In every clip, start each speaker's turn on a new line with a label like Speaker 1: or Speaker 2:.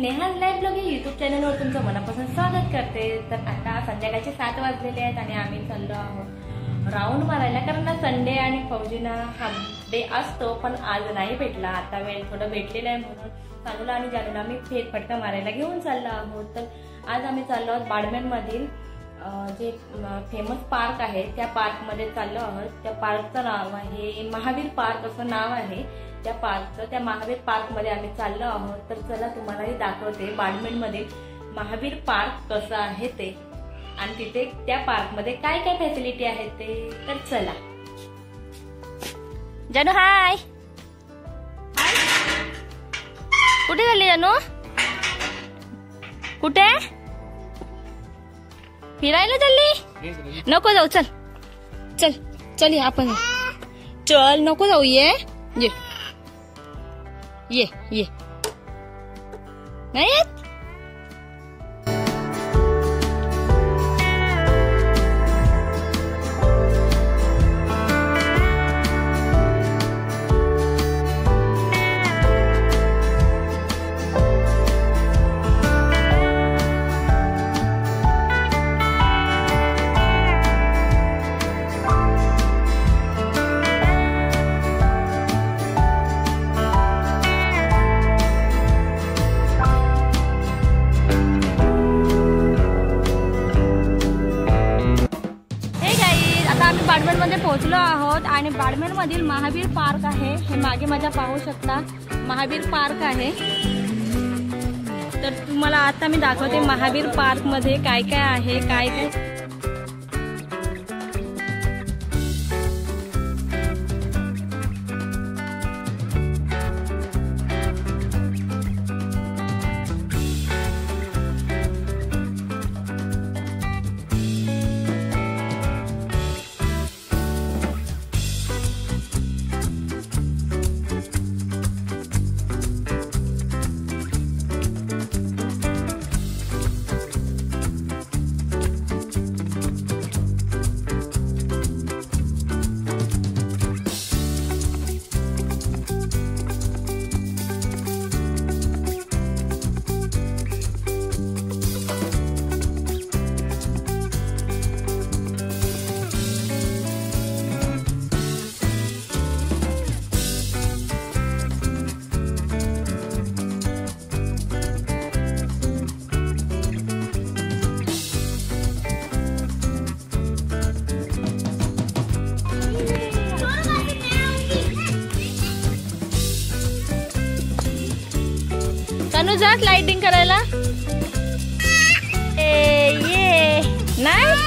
Speaker 1: Sneha's live blog या YouTube चॅनलवर तुमचं मनापासून स्वागत करते। तर आता संध्याकाळचे 7 वाजलेले आहेत आणि आम्ही चाललो आहोत राऊंड मारायला, कारण संडे आणि फौजीना हा डे असतो, पण आज नाही भेटला। आता वेळ थोडं भेटलेला आहे म्हणून सानूला आणि जानूला आम्ही फेरफटका मारायला घेऊन चाललो आहोत। तर आज आम्ही चाललो आहोत बाडमेरमधील जे फेमस पार्क आहे त्या पार्कमध्ये चाललो आहोत। त्या पार्कचं नाव आहे महावीर पार्क असं नाव आहे त्या पार्कचं। त्या महावीर पार्कमध्ये आम्ही चाललो आहोत। तर चला तुम्हालाही दाखवते बाडमेरमध्ये महावीर पार्क कसं आहे ते, आणि तिथे त्या पार्कमध्ये काय काय फॅसिलिटी आहेत ते। तर चला। जानू हाय, कुठे चालली जानू? कुठे फिरायला चालली? नको जाऊ, चल चल चल, आपण चल, नको जाऊ, ये ये ये ये, नाही येत? बाडमेरमध्ये पोहोचलो आहोत आणि बाडमेरमधील महावीर पार्क आहे, हे मागे माझ्या पाहू शकता महावीर पार्क आहे। तर तुम्हाला आता मी दाखवते महावीर पार्क मध्ये काय काय आहे, काय काय जात लाइटिंग करायला। ये नाही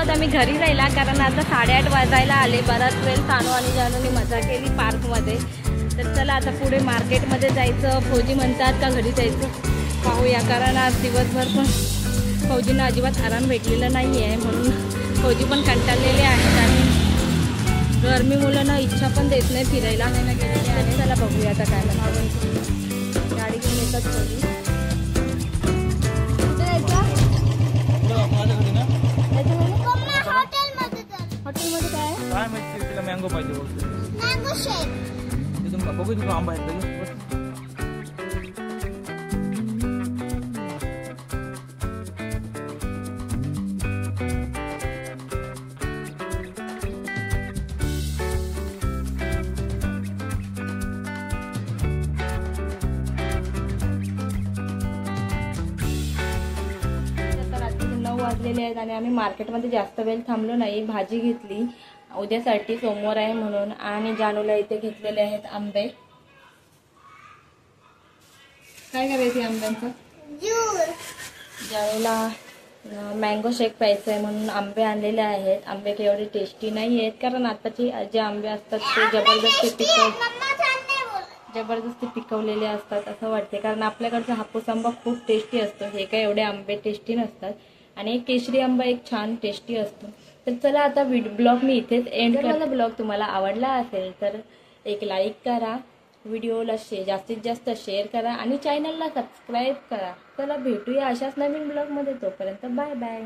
Speaker 1: आहोत आम्ही घरी जायला, कारण आता 8:30 वाजायला आले. बराच वेळ सानू आणि जानूने मजा केली पार्कमध्ये. तर चला आता पुढे मार्केटमध्ये जायचं. फौजी म्हणतात का घरी जायचं पाहूया, कारण आज दिवसभर पण फौजींना अजिबात आराम भेटलेला नाही आहे, म्हणून फौजी पण कंटाळलेले आहेत आणि गरमी मुलांना इच्छा पण देत नाही फिरायला गेलेले आहे. चला बघूया आता काय म्हणतात. गाडी घेऊन येतात फौजी. हॉटेलमध्ये काय
Speaker 2: माहिती तिला मँगो पाहिजे बोलतो. मँगो शेक तिथून बघू तिथून आंबा आहे.
Speaker 1: वाजलेले आहेत आणि आम्ही मार्केटमध्ये जास्त वेळ थांबलो नाही. भाजी घेतली उद्यासाठी, सोमवार आहे म्हणून. आणि जानूला इथे घेतलेले आहेत आंबे. काय करायचे आंब्यांचं जानूला मँगो शेक प्यायचं आहे म्हणून आंबे आणलेले आहेत. आंबे काही एवढे टेस्टी नाही आहेत, कारण आताचे जे आंबे असतात ते जबरदस्ती पिकवलेले असतात असं वाटते. कारण आपल्याकडचा हापूस आंबा खूप टेस्टी असतो, हे काय एवढे आंबे टेस्टी नसतात. आणि एक केशरी आंबा एक छान टेस्टी असतो. तर चला आता ब्लॉग मी इथेच एंड करते. माझा ब्लॉग तुम्हाला आवडला असेल तर एक लाईक करा, व्हिडिओला जास्तीत जास्त शेअर करा आणि चॅनलला सबस्क्राईब करा. चला भेटूया अशाच नवीन ब्लॉगमध्ये. तोपर्यंत बाय बाय.